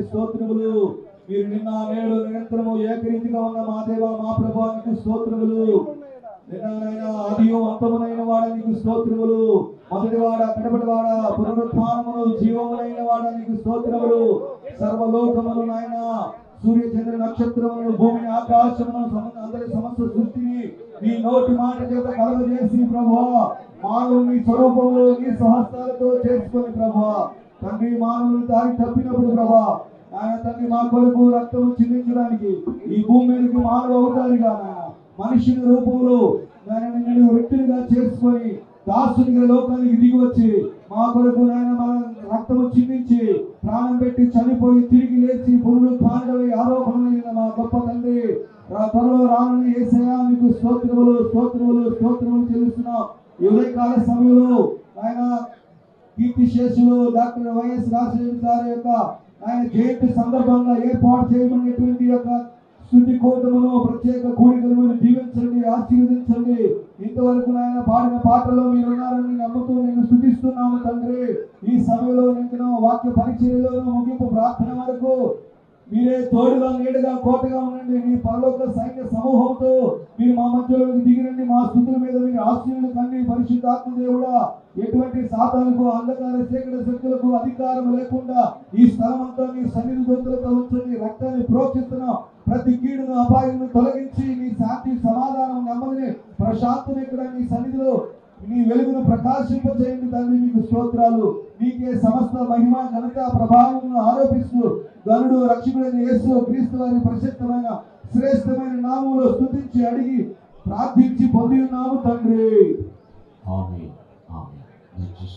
స్తోత్రములు. మీరు నిన్న నేడు నిరంతరము ఏకరీతిగా ఉన్న మా దేవ మా ప్రభువా నీకు స్తోత్రములు. నిన్ననైనా ఆదియు అంతమునైన వాడా నీకు స్తోత్రములు. మొదటివాడ కడపటివాడ పునరుత్థానమును జీవమునైన వాడా నీకు స్తోత్రములు. సర్వలోకమును నాయన సూర్య చంద్ర నక్షత్రములను భూమిని ఆకాశమును అందరి సమస్త సృష్టిని నీ నోటి మాట చేత కలగజేసి ప్రభువా మానవులు నీ స్వరూపంలో నీ సహస్రాలతో చేసుకొని ప్రభువా తండ్రి మానవులు దారి తప్పినప్పుడు ప్రభా ఆయన తండ్రి మా కొరకు రక్తము చిందించడానికి ఈ భూమి మీదకి మానవ అవుతారుగా మనుషుని రూపంలో నిన్ను వ్యక్తులుగా చేసుకొని దాసునిగా లోకానికి దిగి వచ్చి మా కొరకు నాయన మన రక్తము చిందించి ప్రాణం పెట్టి చనిపోయి తిరిగి లేచి పునరుత్థానుడై ఆరోపణమైన మా గొప్ప తండ్రి త్వరలో రానున్న యేసయ్యా మీకు స్తోత్రములు స్తోత్రములు స్తోత్రములు చెల్లిస్తున్నాం. ఈ ఉదయకాల సమయంలో ఆయన కీర్తిశేషులు డాక్టర్ వైఎస్ రాజశేఖర్ గారి యొక్క ఆయన జయంతి సందర్భంగా ఏర్పాటు చేయబడినటువంటి యొక్క స్తుతి కూటమును ప్రత్యేక కూడికలను మీరు దీవించండి, ఆశీర్వదించండి. ఇంతవరకు నాయన పాడిన పాటలో మీరు ఉన్నారని నమ్ముతూ నేను స్తుతిస్తున్నాము తండ్రి. ఈ సమయంలో నేను వాక్య పరిచర్యలోను ముగింపు ప్రార్థన వరకు మీరే తోడుగా నీడగా కోటగా ఉండండి. మీ పరలోక సైన్య సమూహంతో మీరు మా మధ్యలోకి దిగిరండి. మా స్తుతుల మీద మీరు ఆశీర్వాదం కండి. పరిశుద్ధాత్మ దేవుడా ఎటువంటి సాతానుకు అంధకార చీకటి శక్తులకు అధికారం లేకుండా ఈ స్థలం అంతా మీ సన్నిధి దూతలతో ఉంచండి. రక్తాన్ని ప్రోక్షిస్తున్నాం. ప్రతి కీడును అపాయాన్ని తొలగించి నీ శాంతి సమాధానం నెమ్మదిని ప్రశాంతం ఇక్కడ నీ సన్నిధిలో నీ వెలుగును ప్రకాశింపచేయండి తండ్రి. మీకు స్తోత్రాలు. నీకే సమస్త మహిమ ఘనత ప్రభావం ఆరోపిస్తూ గనుడు రక్షకుడైన యేసు క్రీస్తు వారి ప్రశస్తమైన శ్రేష్టమైన నామములో స్తుతించి అడిగి ప్రార్థించి పొంది ఉన్నాము తండ్రి. ఆమేన్ ఆమేన్.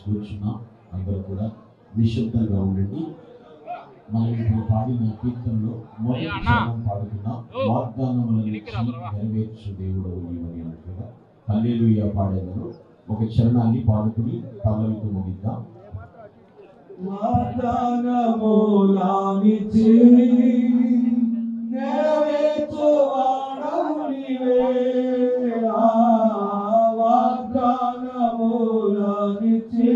కూర్చున్నాం. అందరూ కూడా నిశ్శబ్దంగా ఉండండి. మనం ఇప్పుడు పాడిన కీర్తనలో మొదటి చరణం పాడుతున్నాం. వాగ్దానములను నెరవేర్చు దేవుడవు నీవని అంటున్నా. హల్లెలూయా పాడేందుకు ఒక చరణాన్ని పాడుకుని పల్లవితో ముగిద్దాం. వాగ్దానములానిచి నెరవేర్చువాడవు నీవే, వాగ్దానములానిచి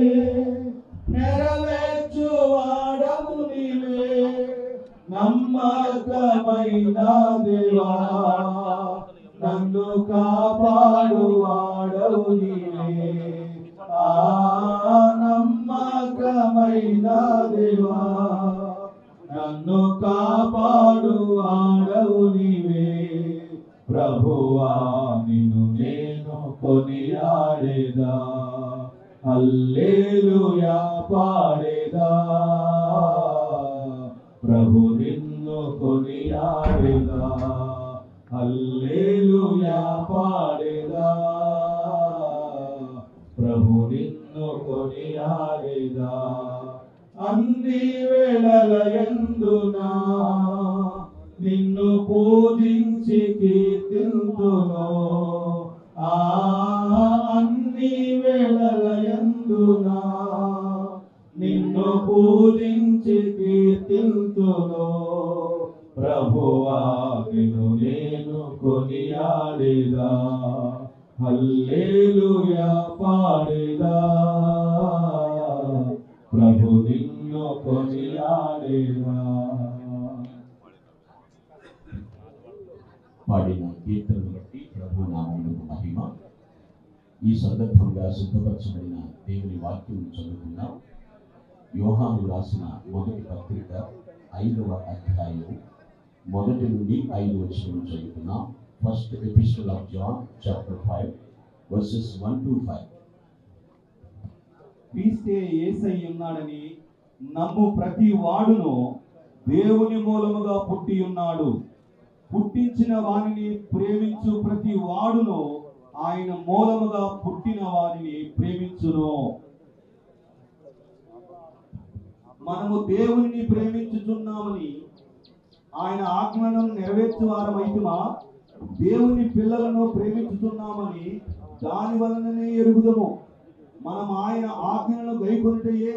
నెరవేర్చువాడవు నీవే, నమ్మకమైన దేవా నన్ను కాపాడువాడవు నీవే, నమ్మకమైన దేవా నన్ను కాపాడువాడవు నీవే. ప్రభువా నిన్ను నేను కొనియాడేదా, హల్లెలూయా పాడేదా. ప్రభు నిన్ను కొనియాడేదా, హల్లెలూయా పాడేదా. ప్రభు నిన్ను కొనియాడేదా. అన్ని వేళలయందునా నిన్ను పూజించి కీర్తింతును, అన్ని వేళలయందునా నిన్ను పూజించి కీర్తింతును. ప్రభువా నిన్ను నేను కొనియాడేదా, హల్లెలూయా పాడేదా. ప్రభు నిన్ను కొనియాడేదా. పాడిన కీర్తనను బట్టి ప్రభు నామమునకు మహిమ. ఈ సందర్భంగా సిద్ధపరచబడిన దేవుని వాక్యం చదువుతున్నాం. యోహాను రాసిన మొదటి పత్రిక 5వ అధ్యాయం 1 నుండి 5 వచనం చదువుతున్నాం. First epistle of John chapter 5 verses 1 to 5. క్రీస్తే యేసై ఉన్నాడని నమ్ము ప్రతి వాడును దేవుని మూలముగా పుట్టి ఉన్నాడు. పుట్టించిన వానిని ప్రేమించు ప్రతి వాడును ఆయన మూలముగా పుట్టిన వారిని ప్రేమించును. మనము దేవుని ప్రేమించుచున్నామని ఆయన ఆజ్ఞలను నెరవేర్చు వారమైతుమా, దేవుని పిల్లలను ప్రేమించుతున్నామని దాని వలననే ఎరుగుదము. మనం ఆయన ఆజ్ఞలను గైకొనుటయే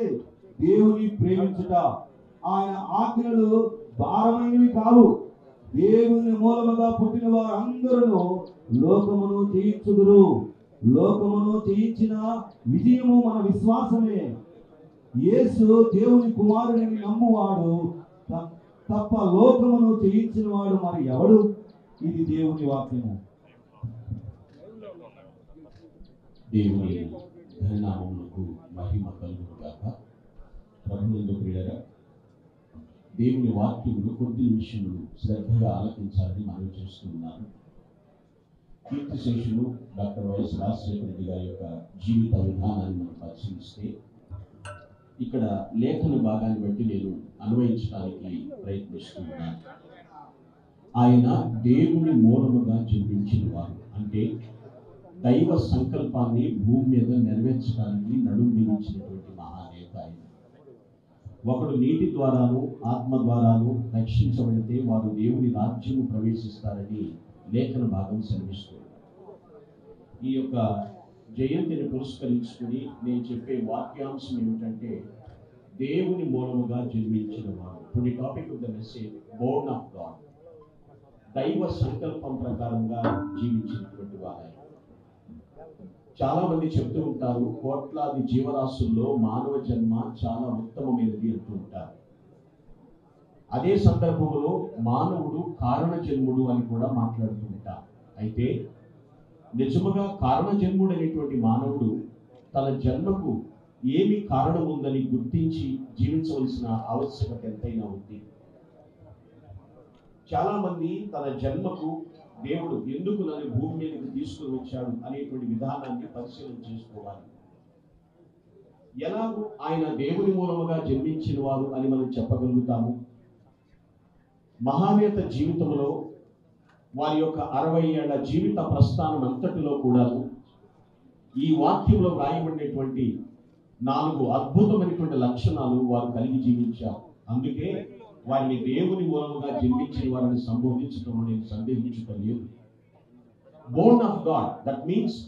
దేవుని ప్రేమించుట. ఆయన ఆజ్ఞలు భారమైనవి కావు. దేవుని మూలముగా పుట్టిన వారందరూ లోకమును జయించుదురు. లోకమును జయించిన విజయము మన విశ్వాసమే. యేసు దేవుని కుమారుని నమ్మువాడు తప్ప లోకమును జయించిన వాడు మరి ఎవడు? ఇది దేవుని వాక్యము. దేవుని ఘననామమునకు మహిమ కలుగును గాక. ప్రభువునందు ప్రియులారా, దేవుని వాక్యములు కొద్ది నిమిషములు శ్రద్ధగా ఆలకించాలని మనవి చేస్తున్నాను. కీర్తిశేషులు డాక్టర్ వైఎస్ రాజశేఖర రెడ్డి గారి యొక్క జీవిత విధానాన్ని మనం పరిశీలిస్తే ఇక్కడ లేఖన భాగాన్ని బట్టి నేను అన్వయించడానికి ప్రయత్నిస్తున్నాను. ఆయన దేవుని మూలముగా జన్మించిన వారు, అంటే దైవ సంకల్పాన్ని భూమి మీద నెరవేర్చడానికి నడుం బిగించినటువంటి మహానేత ఆయన. ఒకడు నీటి ద్వారాను ఆత్మ ద్వారాను రక్షించబడితే వారు దేవుని రాజ్యము ప్రవేశిస్తారని లేఖన భాగం సెలవిస్తుంది. ఈ యొక్క జయంతిని పురస్కరించుకుని నేను చెప్పే వాక్యాంశం ఏమిటంటే, దేవుని మూలముగా జన్మించిన వారు. The topic of the message, Born of God. దైవ సంకల్పం ప్రకారంగా జీవించినటువంటి వారు. చాలా మంది చెప్తూ ఉంటారు, కోట్లాది జీవరాశుల్లో మానవ జన్మ చాలా ఉత్తమమైనది అంటూ ఉంటారు. అదే సందర్భంలో మానవుడు కారణ జన్ముడు అని కూడా మాట్లాడుతూ ఉంటారు. అయితే నిజముగా కారణ జన్ముడు అనేటువంటి మానవుడు తన జన్మకు ఏమి కారణం ఉందని గుర్తించి జీవించవలసిన ఆవశ్యకత ఎంతైనా ఉంది. చాలా మంది తన జన్మకు దేవుడు ఎందుకు నన్ను భూమి మీదకి తీసుకుని వచ్చాడు అనేటువంటి విధానాన్ని పరిశీలన చేసుకోవాలి. ఎలాగో ఆయన దేవుని మూలముగా జన్మించిన వారు అని మనం చెప్పగలుగుతాము. మహానేత జీవితంలో వారి యొక్క 60 ఏళ్ల జీవిత ప్రస్థానం అంతటిలో కూడా ఈ వాక్యంలో వ్రాయబడినటువంటి 4 అద్భుతమైనటువంటి లక్షణాలు వారు కలిగి జీవించారు. అందుకే వారిని దేవుని మూలముగా జన్మించిన వారిని సంబోధించడంలో నేను సందేహించడం లేదు. Born of God, that means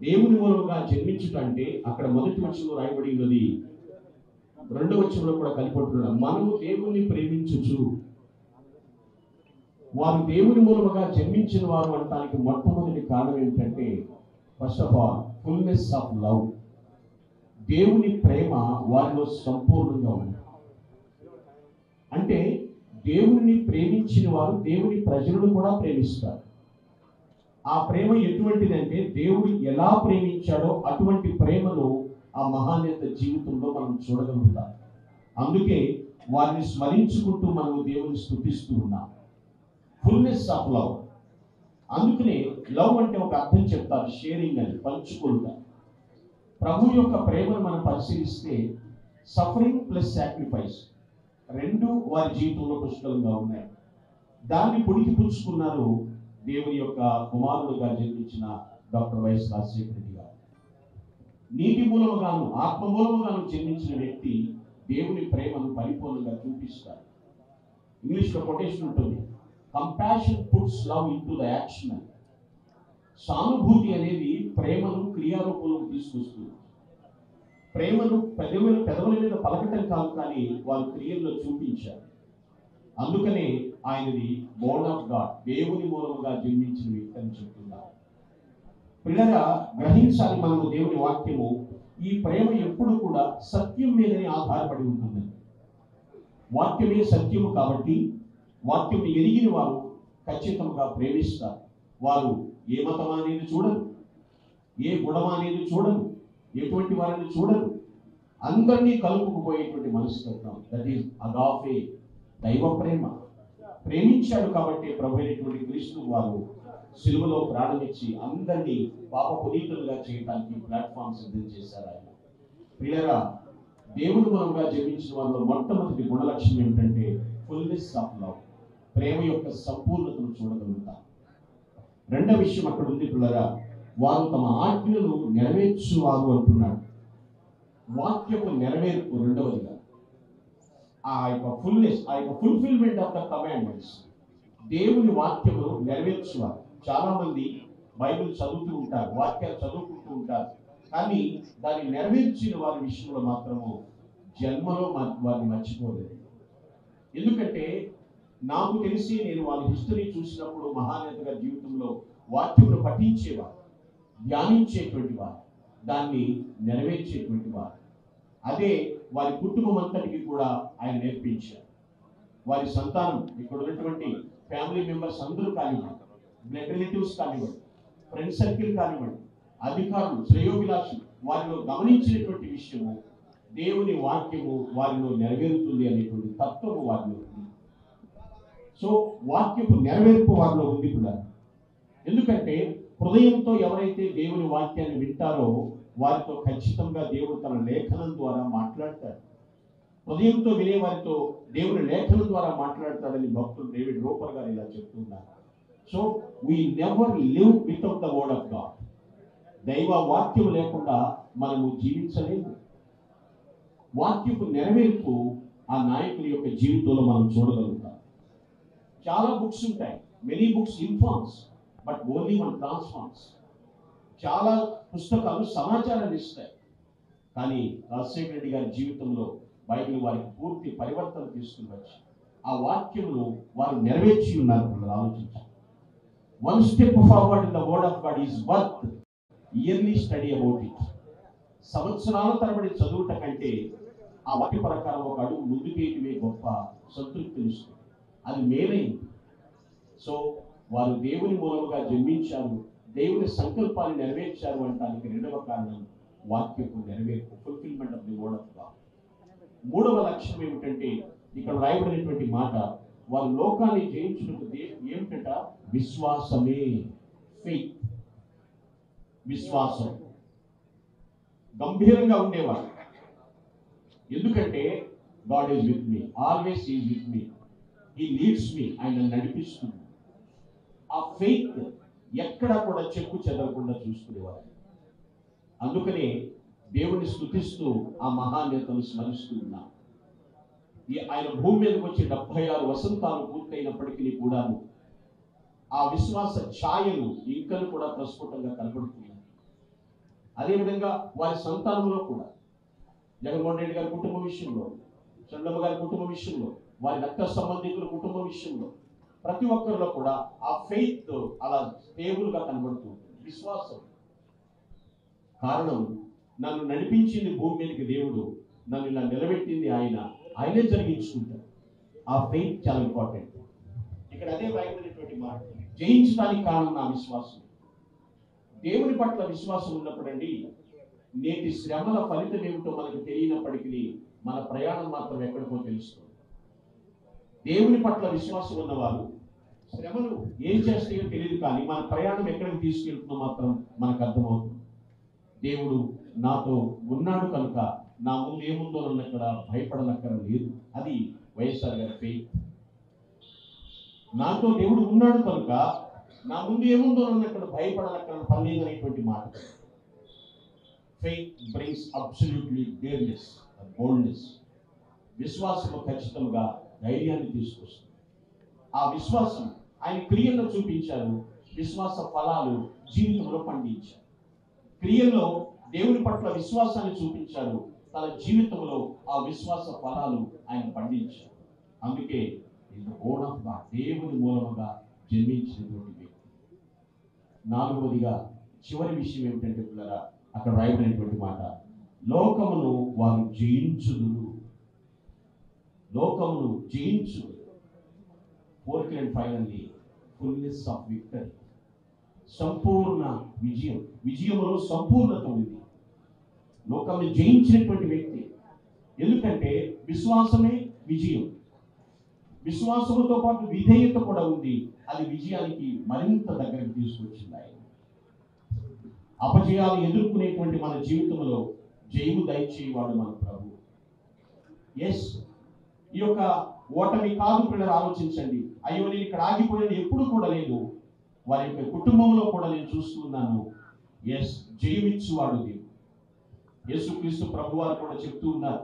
దేవుని మూలముగా జన్మించుట అంటే అక్కడ మొదటి వచనంలో రాయబడి ఉన్నది, రెండవ వచనంలో కూడా కలిపొట్టున్నాడు, మనము దేవుని ప్రేమించుచు. వారు దేవుని మూలముగా జన్మించిన వారు అనడానికి మొట్టమొదటి కారణం ఏంటంటే, first of all fullness of love. దేవుని ప్రేమ వారిలో సంపూర్ణంగా ఉంది. అంటే దేవుని ప్రేమించిన వారు దేవుని ప్రజలను కూడా ప్రేమిస్తారు. ఆ ప్రేమ ఎటువంటిదంటే, దేవుడు ఎలా ప్రేమించాడో అటువంటి ప్రేమను ఆ మహానేత జీవితంలో మనం చూడగలుగుతాం. అందుకే వారిని స్మరించుకుంటూ మనము దేవుని స్తుతిస్తూ ఉన్నాం. Fullness of love. అందుకనే లవ్ అంటే ఒక అర్థం చెప్తారు, షేరింగ్ అని, పంచుకుంటా. ప్రభు యొక్క ప్రేమను మనం పరిశీలిస్తే సఫరింగ్ ప్లస్ సాక్రిఫైస్ రెండు వారి జీవితంలో పుష్కలంగా ఉన్నాయి. దాన్ని పుడికి పుచ్చుకున్నారు దేవుని యొక్క కుమారుడుగా జన్మించిన డాక్టర్ వైఎస్ రాజశేఖర రెడ్డి గారు. నీటి మూలముగాను ఆత్మ మూలముగాను జన్మించిన వ్యక్తి దేవుని ప్రేమను పరిపూర్ణంగా చూపిస్తారు. ఇంగ్లీష్లో కొటేషన్ ఉంటుంది, compassion puts love in to the action. సానుభూతి అనేది ప్రేమను క్రియారూపంలోకి తీసుకొస్తుంది. ప్రేమను పెదవుల మీద పలకటం కాదు, కానీ వారు క్రియల్లో చూపించారు. అందుకనే ఆయనది బోర్న్ ఆఫ్ గాడ్, దేవుని మూలముగా జన్మించిన వ్యక్తి అని చెప్తున్నారు. పిల్లగా గ్రహించాలి మనము దేవుని వాక్యము. ఈ ప్రేమ ఎప్పుడు కూడా సత్యం మీదనే ఆధారపడి ఉంటుందని. వాక్యమే సత్యము కాబట్టి వాక్యం ఎరిగిన వారు ఖచ్చితంగా ప్రేమిస్తారు. వారు ఏ మతం అనేది చూడరు, ఏ గుణం అనేది చూడరు, ఎటువంటి వారిని చూడరు. అందరినీ కలుపుకుపోయేటువంటి మనస్తత్వం, దట్ ఈస్ అగాపే, దైవ ప్రేమ. ప్రేమించాడు కాబట్టి ప్రభు అయినటువంటి క్రీస్తు వారు సిలువలో ప్రాణమిచ్చి అందరినీ పాప పునీతులుగా చేయడానికి ప్లాట్ఫామ్ సిద్ధం చేశారు ఆయన. ప్రియరా, దేవుని మూలంగా జన్మించిన వారిలో మొట్టమొదటి గుణలక్షణం ఏమిటంటే ఫుల్నెస్ ఆఫ్ లవ్. ప్రేమ యొక్క సంపూర్ణతను చూడగలుగుతారు. రెండవ విషయం అక్కడ ఉంది పిల్లరా, వారు తమ ఆజ్ఞలు నెరవేర్చువారు అంటున్నాడు. వాక్యపు నెరవేర్పు రెండవదిగా, ఆ యొక్క ఫుల్నెస్, ఆ యొక్క ఫుల్ఫిల్మెంట్ ఆఫ్ ద కమాండ్మెంట్స్. దేవుని వాక్యమును నెరవేర్చువారు. చాలా మంది బైబిల్ చదువుతూ ఉంటారు, వాక్యాలు చదువుకుంటూ ఉంటారు, కానీ దాన్ని నెరవేర్చిన వారి విషయంలో మాత్రము జన్మలో వారిని మర్చిపోలేదు. ఎందుకంటే నాకు తెలిసి నేను వాళ్ళ హిస్టరీ చూసినప్పుడు మహానేతగా జీవితంలో వాక్యమును పఠించేవారు, ధ్యానించేటువంటి వారు, దాన్ని నెరవేర్చేటువంటి వారు. అదే వారి కుటుంబం అంతటికి కూడా ఆయన నేర్పించారు. వారి సంతానం, ఇక్కడ ఉన్నటువంటి ఫ్యామిలీ మెంబర్స్ అందరూ కానివ్వండి, బ్లడ్ రిలేటివ్స్ కానివ్వండి, ఫ్రెండ్ సర్కిల్ కానివ్వండి, అధికారులు, శ్రేయోభిలాషులు వారిలో గమనించినటువంటి విషయము దేవుని వాక్యము వారిలో నెరవేరుతుంది అనేటువంటి తత్వము వారిలో ఉంది. సో వాక్యపు నెరవేర్పు వారిలో ఉంది కూడా. ఎందుకంటే హృదయంతో ఎవరైతే దేవుని వాక్యాన్ని వింటారో వారితో ఖచ్చితంగా దేవుడు తన లేఖనం ద్వారా మాట్లాడతాడు. హృదయంతో వినే వారితో దేవుని లేఖనం ద్వారా మాట్లాడతాడని భక్తుడు డేవిడ్ రోపర్ గారు ఇలా చెప్తున్నారు. So we never live without the word of God. దైవ వాక్యం లేకుండా మనము జీవించలేము. వాక్యపు నెరవేర్పు ఆ నాయకుల యొక్క జీవితంలో మనం చూడగలుగుతాం. చాలా బుక్స్ ఉంటాయి, many books informs but only one transforms. చాలా పుస్తకాలు సమాచారాన్ని ఇస్తాయి, కానీ రాజశేఖర రెడ్డి గారి జీవితంలో బైబిల్ వారికి పూర్తి పరివర్తన తీసుకుని వచ్చి ఆ వాక్యమును వారు నెరవేర్చి ఉన్నారు. ఆలోచించాలి. One step forward in the word of God is worth yearly study about it. సంవత్సరాల తరబడి చదువుట కంటే ఆ వాక్య ప్రకారం ఒక అడుగు ముందుకేయటమే గొప్ప సంతృప్తినిస్తుంది. అది మేలైంది. సో వారు దేవుని మూలముగా జన్మించారు, దేవుని సంకల్పాన్ని నెరవేర్చారు అంటానికి రెండవ కారణం వాక్యపు నెరవేర్పు, fulfilment of the word of God. మూడవ లక్ష్యం ఏమిటంటే ఇక్కడ రాయబడినటువంటి మాట, వారు లోకాన్ని జయించుటకు ఏమిటట? విశ్వాసమే, ఫెయిత్. విశ్వాసం గంభీరంగా ఉండేవారు. ఎందుకంటే God is with me, always is with me, he leads me, ఆయన నడిపిస్తుంది. ఆ ఫెయిత్ ఎక్కడా కూడా చెక్కు చెదరకుండా చూసుకునేవారు. అందుకనే దేవుని స్తుతిస్తూ ఆ మహానేతను స్మరిస్తూ ఉన్నాం. ఆయన భూమి మీదకి వచ్చి 76 వసంతాలు పూర్తయినప్పటికీ కూడా ఆ విశ్వాస ఛాయలు ఇంకను కూడా ప్రస్ఫుటంగా కనబడుతున్నాయి. అదేవిధంగా వారి సంతానంలో కూడా జగన్మోహన్ రెడ్డి గారి కుటుంబ విషయంలో, చంద్రబాబు గారి కుటుంబ విషయంలో, వారి రక్త సంబంధికుల కుటుంబ విషయంలో ప్రతి ఒక్కరిలో కూడా ఆ ఫెయిత్ అలా స్టేబుల్గా కనబడుతుంది. విశ్వాసం కారణం, నన్ను నడిపించింది భూమి మీదకి దేవుడు, నన్ను ఇలా నిలబెట్టింది ఆయనే జరిగించుకుంటారు. ఆ ఫెయిత్ చాలా ఇంపార్టెంట్. ఇక్కడ అదే రాయబడినటువంటి మాట, జయించడానికి కారణం నా విశ్వాసం. దేవుని పట్ల విశ్వాసం ఉన్నప్పుడండి, నేటి శ్రమల ఫలితం ఏమిటో మనకు తెలియనప్పటికీ మన ప్రయాణం మాత్రం ఎక్కడికో తెలుస్తుంది. దేవుని పట్ల విశ్వాసం ఉన్నవారు శ్రమలు ఏం చేస్తాయో తెలియదు, కానీ మన ప్రయాణం ఎక్కడికి తీసుకెళ్తుందో మాత్రం మనకు అర్థమవుతుంది. దేవుడు నాతో ఉన్నాడు కనుక నా ముందు ఏముందో అక్కడ భయపడనక్కర లేదు. అది వైఎస్ఆర్ గారి ఫెయిత్. నాతో దేవుడు ఉన్నాడు కనుక నా ముందు ఏముందో అక్కడ భయపడనక్కర పని లేదనేటువంటి మాట. Faith brings absolutely డేర్నెస్, boldness. విశ్వాసము ఖచ్చితంగా ధైర్యాన్ని తీసుకొస్తుంది. ఆ విశ్వాసం ఆయన క్రియల్లో చూపించారు, విశ్వాస ఫలాలు జీవితంలో పండించారు. క్రియల్లో దేవుని పట్ల విశ్వాసాన్ని చూపించారు, తన జీవితంలో ఆ విశ్వాస ఫలాలు ఆయన పండించారు. అందుకే బోర్డ్ ఆఫ్ గాడ్, దేవుని మూలముగా జన్మించినటువంటి వ్యక్తి. నాలుగవదిగా చివరి విషయం ఏమిటంటే పిల్లరా, అక్కడ రాయబడినటువంటి మాట, లోకమును వారు జయించుదురు. లోకమును జయించుదురు. Fourth and finally fullness of victory. సంపూర్ణ విజయం. విజయములో సంపూర్ణత ఉంది. లోకాన్ని జయించినటువంటి వ్యక్తి. ఎందుకంటే విశ్వాసమే విజయం. విశ్వాసముతో పాటు విధేయత కూడా ఉంది. అది విజయానికి మరింత దగ్గరికి తీసుకొచ్చింది. ఆయన అపజయాలు ఎదుర్కొనేటువంటి మన జీవితంలో జయము దయచేవాడు మన ప్రభు. ఎస్, ఈ యొక్క ఓటమి కాదు పిల్లలు, ఆలోచించండి. అయ్యో నేను ఇక్కడ ఆగిపోయినది ఎప్పుడు కూడా లేదు. వారి యొక్క కుటుంబంలో కూడా నేను చూస్తున్నాను. ఎస్, జయమిచ్చువాడు దేవుడు. యేసుక్రీస్తు ప్రభువారు కూడా చెప్తూ ఉన్నారు,